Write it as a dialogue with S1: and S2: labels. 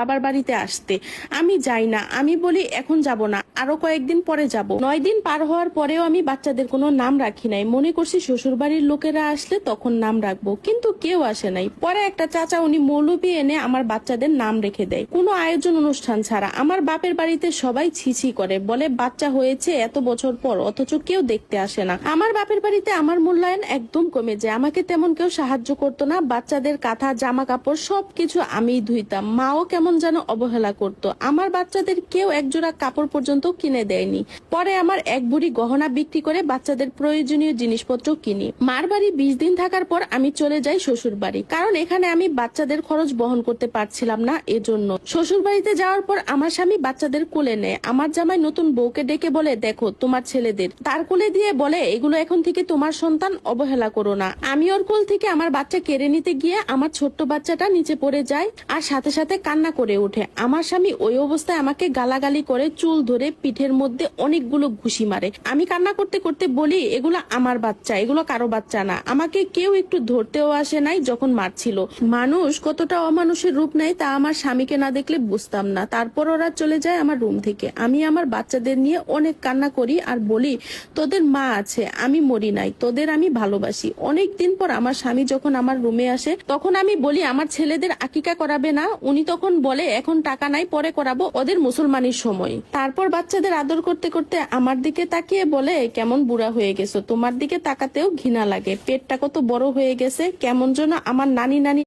S1: বাবার বাড়িতে আসতে। আমি যাই না, আমি বলি এখন যাব না, আরো কয়েকদিন পরে যাব। 9 দিন পার হওয়ার পরেও আমি বাচ্চাদের কোনো নাম রাখি নাই। মনে করছি শ্বশুর বাড়ির লোকেরা আসলে তখন নাম রাখবো, কিন্তু কেউ আসে নাই। পরে একটা চাচা, উনি মৌলবি এনে আমার বাচ্চাদের নাম রেখে দেয়, কোনো আয়োজন অনুষ্ঠান ছাড়া। আমার বাপের বাড়িতে সবাই ছিছি করে, বলে বাচ্চা হয়েছে এত বছর পর, অথচ কেউ দেখতে আসে না। আমার বাপের বাড়িতে আমার মূল্যায়ন একদম কমে যায়। আমাকে তেমন কেউ সাহায্য করতো না। বাচ্চাদের কাঁথা, জামা কাপড় সবকিছু আমিই ধুইতাম। মাও কেমন যেন অবহেলা করতো। আমার বাচ্চাদের কেউ একজোড়া কাপড় পর্যন্ত কিনে দেয়নি। পরে আমার এক বুড়ি গহনা বিক্রি করে বাচ্চাদের প্রয়োজনীয় জিনিসপত্র কিনি। মার বাড়ি 20 দিন থাকার পর আমি চলে যাই শ্বশুর বাড়ি, কারণ এখানে আমি বাচ্চাদের খরচ বহন করতে পারছিলাম না। এজন্য শ্বশুর বাড়িতে যাওয়ার পর আমার স্বামী বাচ্চাদের কোলে নেয়। আমার জামাই নতুন বউকে ডেকে বলে, দেখো তোমার ছেলেদের। তার কোলে দিয়ে বলে, এগুলো এখন থেকে তোমার সন্তান, অবহেলা করো না। আমি ওর কোল থেকে আমার বাচ্চা কেড়ে নিতে গিয়ে আমার ছোট্ট বাচ্চাটা নিচে পড়ে যায় আর সাথে সাথে কান্না করে ওঠে। আমার স্বামী ওই অবস্থায় আমাকে গালাগালি করে, চুল ধরে পিঠের মধ্যে অনেকগুলো ঘুষি মারে। আমি কান্না করতে করতে বলি, এগুলো আমার বাচ্চা, এগুলো কারো বাচ্চা না। আমাকে কেউ একটু ধরতেও আসে নাই যখন মারছিল। মানুষ কতটা অমানুষের রূপ নেয় তা আমার স্বামীকে না দেখলে বুঝতাম না। তারপর ওরা চলে যায় আমার রুম থেকে। আমি আমার বাচ্চাদের নিয়ে অনেক কান্না করি আর বলি, তোদের মা আছে, আমি মরি নাই, তোদের আমি ভালোবাসি। অনেক দিন পর আমার স্বামী যখন আমার রুমে আসে, তখন আমি বলি, আমার ছেলেদের আকিকা করাবে না? উনি তখন বলে, এখন টাকা নাই, পরে করাবো, ওদের মুসলমানের সময়। তারপর বাচ্চাদের আদর করতে করতে আমার দিকে তাকিয়ে বলে, কেমন বুড়া হয়ে গেছো, তোমার দিকে তাকাতেও ঘৃণা লাগে, পেটটা কত বড় হয়ে গেছে, কেমন যেন আমার নানি নানি